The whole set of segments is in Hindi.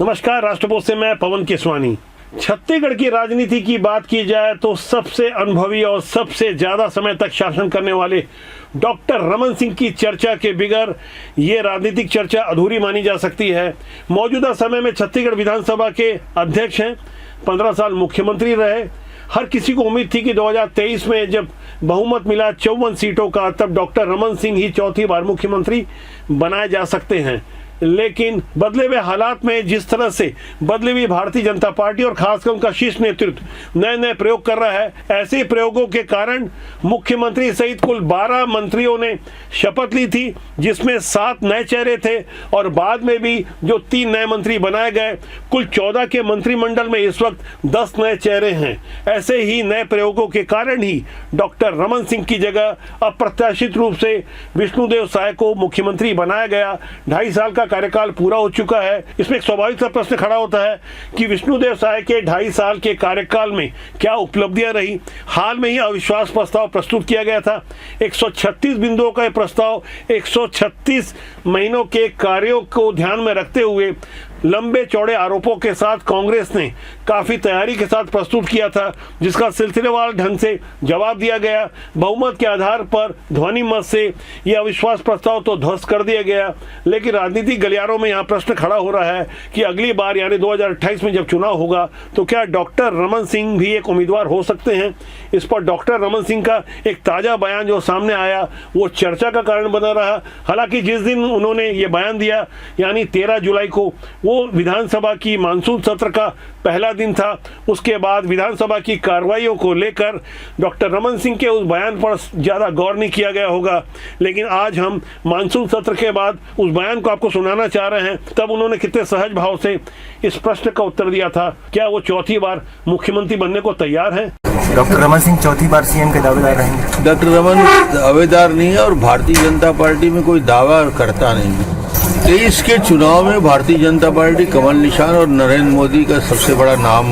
नमस्कार, राष्ट्रपोस्ट से मैं पवन केसवानी। छत्तीसगढ़ की राजनीति की बात की जाए तो सबसे अनुभवी और सबसे ज्यादा समय तक शासन करने वाले डॉक्टर रमन सिंह की चर्चा के बिगर ये राजनीतिक चर्चा अधूरी मानी जा सकती है। मौजूदा समय में छत्तीसगढ़ विधानसभा के अध्यक्ष हैं, 15 साल मुख्यमंत्री रहे। हर किसी को उम्मीद थी कि 2023 में जब बहुमत मिला 54 सीटों का, तब डॉक्टर रमन सिंह ही चौथी बार मुख्यमंत्री बनाए जा सकते हैं। लेकिन बदले हुए हालात में जिस तरह से बदली हुई भारतीय जनता पार्टी और खासकर उनका शीर्ष नेतृत्व नए नए प्रयोग कर रहा है, ऐसे प्रयोगों के कारण मुख्यमंत्री सहित कुल 12 मंत्रियों ने शपथ ली थी, जिसमें 7 नए चेहरे थे और बाद में भी जो 3 नए मंत्री बनाए गए। कुल 14 के मंत्रिमंडल में इस वक्त 10 नए चेहरे हैं। ऐसे ही नए प्रयोगों के कारण ही डॉक्टर रमन सिंह की जगह अप्रत्याशित रूप से विष्णुदेव साय को मुख्यमंत्री बनाया गया। 2.5 साल का कार्यकाल पूरा हो चुका है। इसमें एक स्वाभाविक सा प्रश्न खड़ा होता है कि विष्णुदेव साय के 2.5 साल के कार्यकाल में क्या उपलब्धियां रही। हाल में ही अविश्वास प्रस्ताव प्रस्तुत किया गया था। 136 बिंदुओं का यह प्रस्ताव 136 महीनों के कार्यों को ध्यान में रखते हुए लंबे चौड़े आरोपों के साथ कांग्रेस ने काफी तैयारी के साथ प्रस्तुत किया था, जिसका सिलसिलेवार ढंग से जवाब दिया गया। बहुमत के आधार पर ध्वनि मत से यह अविश्वास प्रस्ताव तो ध्वस्त कर दिया गया। लेकिन राजनीतिक गलियारों में यह प्रश्न खड़ा हो रहा है कि अगली बार यानी 2028 में जब चुनाव होगा तो क्या डॉक्टर रमन सिंह भी एक उम्मीदवार हो सकते हैं। इस पर डॉक्टर रमन सिंह का एक ताजा बयान जो सामने आया वो चर्चा का कारण बना रहा। हालांकि जिस दिन उन्होंने ये बयान दिया यानी 13 जुलाई को, वो विधानसभा की मानसून सत्र का पहला दिन था। उसके बाद विधानसभा की कार्रवाइयों को लेकर डॉक्टर रमन सिंह के उस बयान पर ज़्यादा गौर नहीं किया गया होगा। लेकिन आज हम मानसून सत्र के बाद उस बयान को आपको सुनाना चाह रहे हैं। तब उन्होंने कितने सहज भाव से इस प्रश्न का उत्तर दिया था, क्या वो चौथी बार मुख्यमंत्री बनने को तैयार हैं। डॉक्टर रमन सिंह चौथी बार सीएम के दावेदार रहेंगे। डॉक्टर रमन दावेदार नहीं है और भारतीय जनता पार्टी में कोई दावा करता नहीं है। 23 के चुनाव में भारतीय जनता पार्टी कमल निशान और नरेंद्र मोदी का सबसे बड़ा नाम,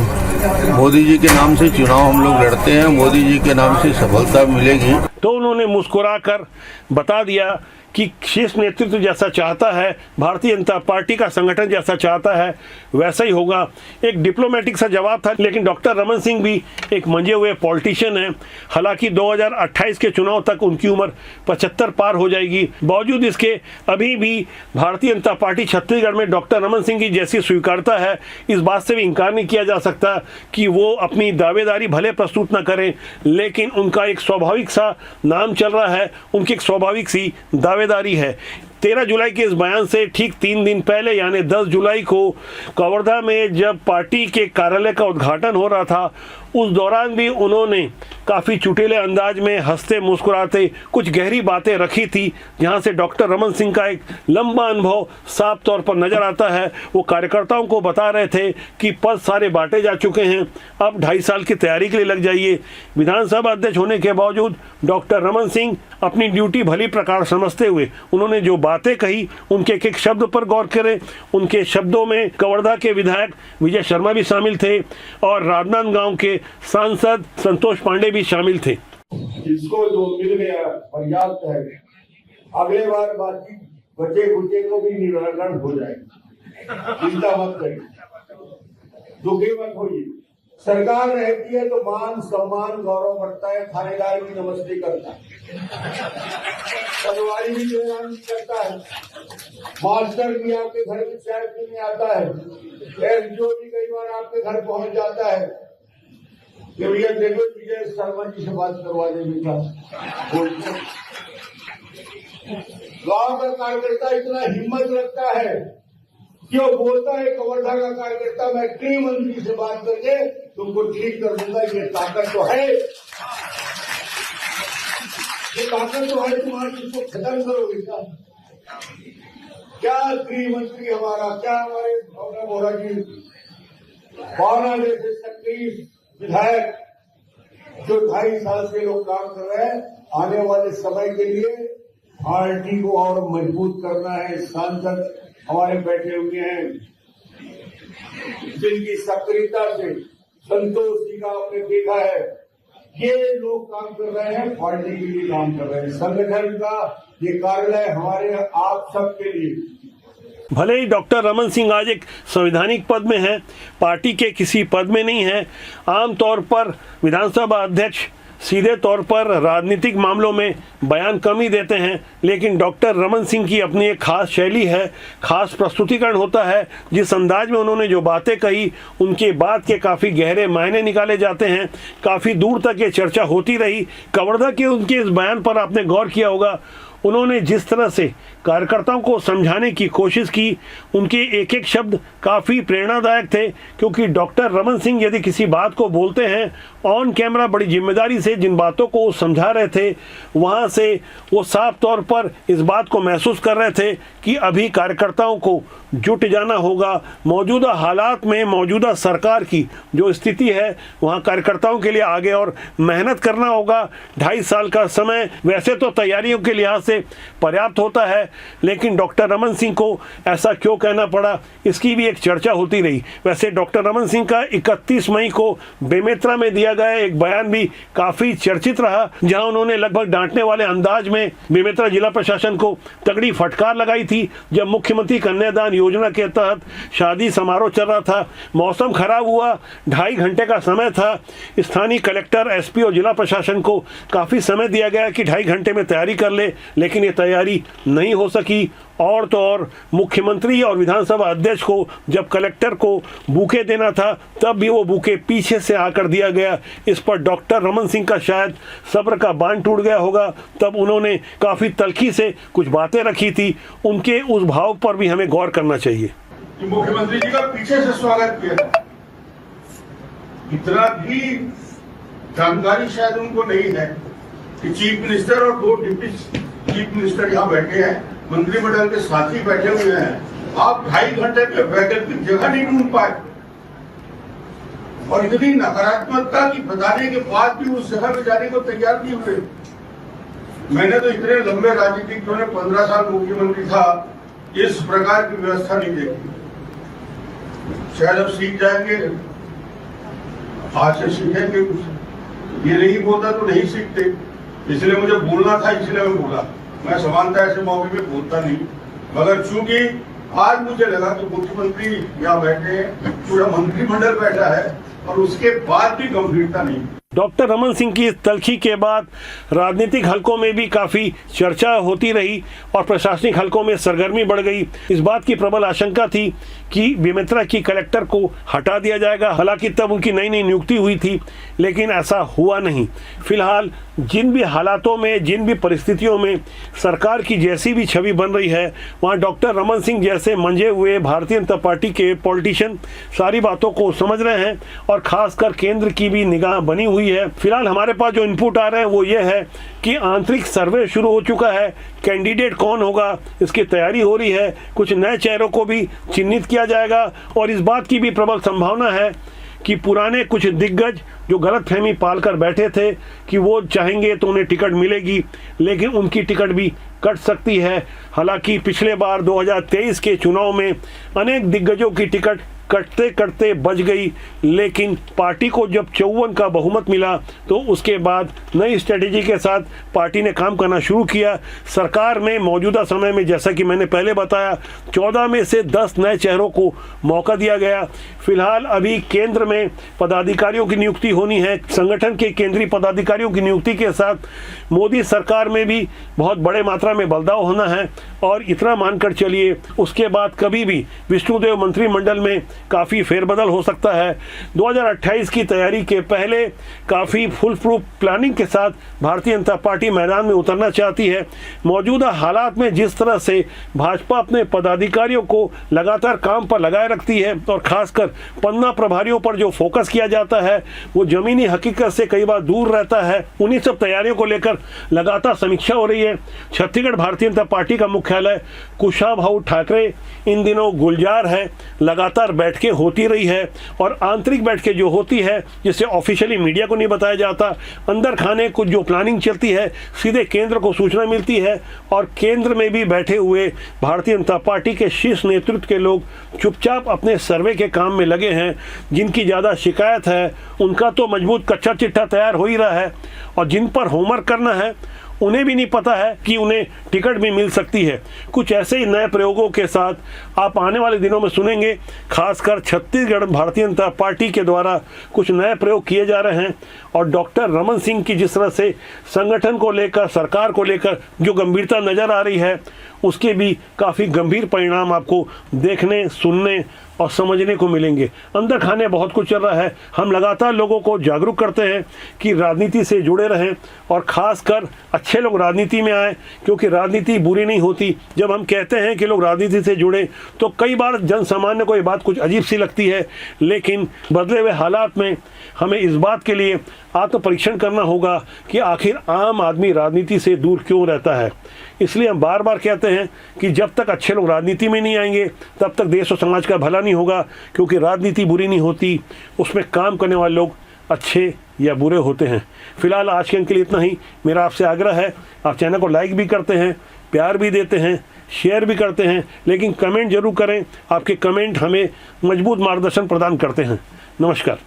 मोदी जी के नाम से चुनाव हम लोग लड़ते हैं, मोदी जी के नाम से सफलता मिलेगी। तो उन्होंने मुस्कुराकर बता दिया कि शीर्ष नेतृत्व जैसा चाहता है, भारतीय जनता पार्टी का संगठन जैसा चाहता है वैसा ही होगा। एक डिप्लोमेटिक सा जवाब था। लेकिन डॉक्टर रमन सिंह भी एक मंजे हुए पॉलिटिशियन हैं। हालांकि 2028 के चुनाव तक उनकी उम्र 75 पार हो जाएगी। बावजूद इसके अभी भी भारतीय जनता पार्टी छत्तीसगढ़ में डॉक्टर रमन सिंह की जैसी स्वीकारता है, इस बात से भी इंकार नहीं किया जा सकता कि वो अपनी दावेदारी भले प्रस्तुत न करें, लेकिन उनका एक स्वाभाविक सा नाम चल रहा है, उनकी एक स्वाभाविक सी दावेदारी है। 13 जुलाई के इस बयान से ठीक 3 दिन पहले यानी 10 जुलाई को कवर्धा में जब पार्टी के कार्यालय का उद्घाटन हो रहा था, उस दौरान भी उन्होंने काफ़ी चुटीले अंदाज में हंसते मुस्कुराते कुछ गहरी बातें रखी थी, जहां से डॉक्टर रमन सिंह का एक लंबा अनुभव साफ तौर पर नजर आता है। वो कार्यकर्ताओं को बता रहे थे कि पद सारे बांटे जा चुके हैं, अब 2.5 साल की तैयारी के लिए लग जाइए। विधानसभा अध्यक्ष होने के बावजूद डॉक्टर रमन सिंह अपनी ड्यूटी भली प्रकार समझते हुए उन्होंने जो बातें कही उनके एक एक शब्द पर गौर करें। उनके शब्दों में कवर्धा के विधायक विजय शर्मा भी शामिल थे और राजनांदगांव के सांसद संतोष पांडे भी शामिल थे। इसको जो मिल गया पर्याप्त है, अगले बार बाकी बचे कुचे को भी निराकरण हो जाएगा, चिंता मत करिए, दुखी मत होइए। सरकार रहती है तो मान सम्मान गौरव बढ़ता है, थानेदार भी नमस्ते करता है, पटवारी भी प्रणाम करता है, मास्टर भी आपके घर में चाय पीने आता है, एसडीओ भी कई बार आपके घर पहुंच जाता है। भैया देखो विजय शर्मा जी से बात करवा देंगे था। गांव का कार्यकर्ता इतना हिम्मत रखता है कि वो बोलता है कवर्धा का कार्यकर्ता मैं गृह मंत्री से बात करके तुमको ठीक कर दूंगा। ये ताकत तो है, ये ताकत तो है तुम्हारी, इसको खत्म करोगे क्या गृह मंत्री हमारा, क्या हमारे डॉक्टर बोरा जी 12 जैसे सक्रिय विधायक जो 2.5 साल से लोग काम कर रहे हैं, आने वाले समय के लिए पार्टी को और मजबूत करना है। सांसद हमारे बैठे हुए हैं जिनकी सक्रियता से संतोष जी का आपने देखा है, ये लोग काम कर रहे हैं, पार्टी के लिए काम कर रहे हैं। संगठन का ये कार्यालय हमारे आप सबके लिए भले ही डॉक्टर रमन सिंह आज एक संवैधानिक पद में हैं, पार्टी के किसी पद में नहीं है। आमतौर पर विधानसभा अध्यक्ष सीधे तौर पर राजनीतिक मामलों में बयान कम ही देते हैं, लेकिन डॉक्टर रमन सिंह की अपनी एक खास शैली है, खास प्रस्तुतिकरण होता है। जिस अंदाज में उन्होंने जो बातें कही, उनके बात के काफ़ी गहरे मायने निकाले जाते हैं। काफ़ी दूर तक ये चर्चा होती रही। कवर्धा के उनके इस बयान पर आपने गौर किया होगा, उन्होंने जिस तरह से कार्यकर्ताओं को समझाने की कोशिश की, उनके एक एक शब्द काफ़ी प्रेरणादायक थे। क्योंकि डॉक्टर रमन सिंह यदि किसी बात को बोलते हैं, ऑन कैमरा बड़ी जिम्मेदारी से जिन बातों को समझा रहे थे, वहाँ से वो साफ तौर पर इस बात को महसूस कर रहे थे कि अभी कार्यकर्ताओं को जुट जाना होगा। मौजूदा हालात में, मौजूदा सरकार की जो स्थिति है, वहाँ कार्यकर्ताओं के लिए आगे और मेहनत करना होगा। 2.5 साल का समय वैसे तो तैयारियों के लिहाज से पर्याप्त होता है, लेकिन डॉक्टर रमन सिंह को ऐसा क्यों कहना पड़ा, इसकी भी एक चर्चा होती रही। वैसे डॉक्टर रमन सिंह का 31 मई को बेमेतरा में दिया गया एक बयान भी काफ़ी चर्चित रहा, जहां उन्होंने लगभग डांटने वाले अंदाज में बेमेतरा जिला प्रशासन को तगड़ी फटकार लगाई थी। जब मुख्यमंत्री कन्यादान योजना के तहत शादी समारोह चल रहा था, मौसम खराब हुआ, 2.5 घंटे का समय था। स्थानीय कलेक्टर, एसपी और जिला प्रशासन को काफ़ी समय दिया गया कि 2.5 घंटे में तैयारी कर ले, लेकिन ये तैयारी नहीं हो सकी। और तो और मुख्यमंत्री और विधानसभा अध्यक्ष को जब कलेक्टर को बूके देना था, तब भी वो बूके पीछे से आकर दिया गया। इस पर डॉक्टर रमन सिंह का शायद सब्र का बांध टूट गया होगा। तब उन्होंने काफ़ी तल्खी से कुछ बातें रखी थी। उनके उस भाव पर भी हमें गौर करना चाहिए। मुख्यमंत्री जी का पीछे से स्वागत किया, इतना भी जानकारी शायद उनको नहीं है कि चीफ मिनिस्टर और 2 डिप्टी चीफ मिनिस्टर यहाँ बैठे हैं, मंत्रिमंडल के साथी बैठे हुए हैं। आप 2.5 घंटे में वैकल्पिक जगह नहीं ढूंढ पाए और इतनी नकारात्मकता की बताने के बाद भी उस जगह में जाने को तैयार नहीं हुए। मैंने तो इतने लंबे राजनीतिज्ञों ने 15 साल मुख्यमंत्री था, इस प्रकार की व्यवस्था नहीं देखी। शायद अब सीख जाएंगे, आज से सीखेंगे कुछ। ये नहीं बोलता तो नहीं सीखते, इसलिए मुझे बोलना था, इसलिए मैं बोला। मैं समानता ऐसे मौके पे बोलता नहीं, मगर चूंकि आज मुझे लगा कि मुख्यमंत्री यहाँ बैठे हैं, पूरा मंत्रिमंडल बैठा है और उसके बाद भी गंभीरता नहीं। डॉक्टर रमन सिंह की तल्खी के बाद राजनीतिक हलकों में भी काफ़ी चर्चा होती रही और प्रशासनिक हलकों में सरगर्मी बढ़ गई। इस बात की प्रबल आशंका थी कि बेमेतरा की कलेक्टर को हटा दिया जाएगा। हालांकि तब उनकी नई नई नियुक्ति हुई थी, लेकिन ऐसा हुआ नहीं। फिलहाल जिन भी हालातों में, जिन भी परिस्थितियों में सरकार की जैसी भी छवि बन रही है, वहाँ डॉक्टर रमन सिंह जैसे मंजे हुए भारतीय जनता पार्टी के पॉलिटिशियन सारी बातों को समझ रहे हैं और खासकर केंद्र की भी निगाह बनी हुई है। फिलहाल हमारे पास जो इनपुट आ रहे हैं वो ये है कि आंतरिक सर्वे शुरू हो चुका है, कैंडिडेट कौन होगा इसकी तैयारी हो रही है, कुछ नए चेहरों को भी चिन्हित किया जाएगा और इस बात की भी प्रबल संभावना है कि पुराने कुछ दिग्गज जो गलतफहमी पालकर बैठे थे कि वो चाहेंगे तो उन्हें टिकट मिलेगी, लेकिन उनकी टिकट भी कट सकती है। हालांकि पिछले बार 2023 के चुनाव में अनेक दिग्गजों की टिकट कटते कटते बच गई, लेकिन पार्टी को जब 54 का बहुमत मिला तो उसके बाद नई स्ट्रेटेजी के साथ पार्टी ने काम करना शुरू किया। सरकार में मौजूदा समय में, जैसा कि मैंने पहले बताया, 14 में से 10 नए चेहरों को मौका दिया गया। फिलहाल अभी केंद्र में पदाधिकारियों की नियुक्ति होनी है। संगठन के केंद्रीय पदाधिकारियों की नियुक्ति के साथ मोदी सरकार में भी बहुत बड़े मात्रा में बदलाव होना है और इतना मानकर चलिए उसके बाद कभी भी विष्णुदेव मंत्रिमंडल में काफ़ी फेरबदल हो सकता है। 2028 की तैयारी के पहले काफ़ी फुल प्रूफ प्लानिंग के साथ भारतीय जनता पार्टी मैदान में उतरना चाहती है। मौजूदा हालात में जिस तरह से भाजपा अपने पदाधिकारियों को लगातार काम पर लगाए रखती है और खासकर पन्ना प्रभारियों पर जो फोकस किया जाता है वो ज़मीनी हकीकत से कई बार दूर रहता है। उन्हीं सब तैयारियों को लेकर लगातार समीक्षा हो रही है। छत्तीसगढ़ भारतीय जनता पार्टी का मुख्यालय कुशाभाऊ ठाकरे इन दिनों गुलजार है, लगातार बैठकें होती रही है और आंतरिक बैठकें जो होती है जिसे ऑफिशियली मीडिया को नहीं बताया जाता, अंदर खाने कुछ जो प्लानिंग चलती है सीधे केंद्र को सूचना मिलती है और केंद्र में भी बैठे हुए भारतीय जनता पार्टी के शीर्ष नेतृत्व के लोग चुपचाप अपने सर्वे के काम में लगे हैं। जिनकी ज़्यादा शिकायत है उनका तो मजबूत कच्चा चिट्ठा तैयार हो ही रहा है और जिन पर होमवर्क करना है उन्हें भी नहीं पता है कि उन्हें टिकट भी मिल सकती है। कुछ ऐसे ही नए प्रयोगों के साथ आप आने वाले दिनों में सुनेंगे। खासकर छत्तीसगढ़ भारतीय जनता पार्टी के द्वारा कुछ नए प्रयोग किए जा रहे हैं और डॉक्टर रमन सिंह की जिस तरह से संगठन को लेकर, सरकार को लेकर जो गंभीरता नजर आ रही है, उसके भी काफ़ी गंभीर परिणाम आपको देखने, सुनने और समझने को मिलेंगे। अंदर खाने बहुत कुछ चल रहा है। हम लगातार लोगों को जागरूक करते हैं कि राजनीति से जुड़े रहें और ख़ासकर अच्छे लोग राजनीति में आए, क्योंकि राजनीति बुरी नहीं होती। जब हम कहते हैं कि लोग राजनीति से जुड़े तो कई बार जन सामान्य को ये बात कुछ अजीब सी लगती है, लेकिन बदले हुए हालात में हमें इस बात के लिए आत्मपरीक्षण करना होगा कि आखिर आम आदमी राजनीति से दूर क्यों रहता है। इसलिए हम बार बार कहते हैं कि जब तक अच्छे लोग राजनीति में नहीं आएंगे तब तक देश और समाज का भला नहीं होगा, क्योंकि राजनीति बुरी नहीं होती, उसमें काम करने वाले लोग अच्छे या बुरे होते हैं। फिलहाल आज के अंक के लिए इतना ही। मेरा आपसे आग्रह है, आप चैनल को लाइक भी करते हैं, प्यार भी देते हैं, शेयर भी करते हैं, लेकिन कमेंट जरूर करें। आपके कमेंट हमें मजबूत मार्गदर्शन प्रदान करते हैं। नमस्कार।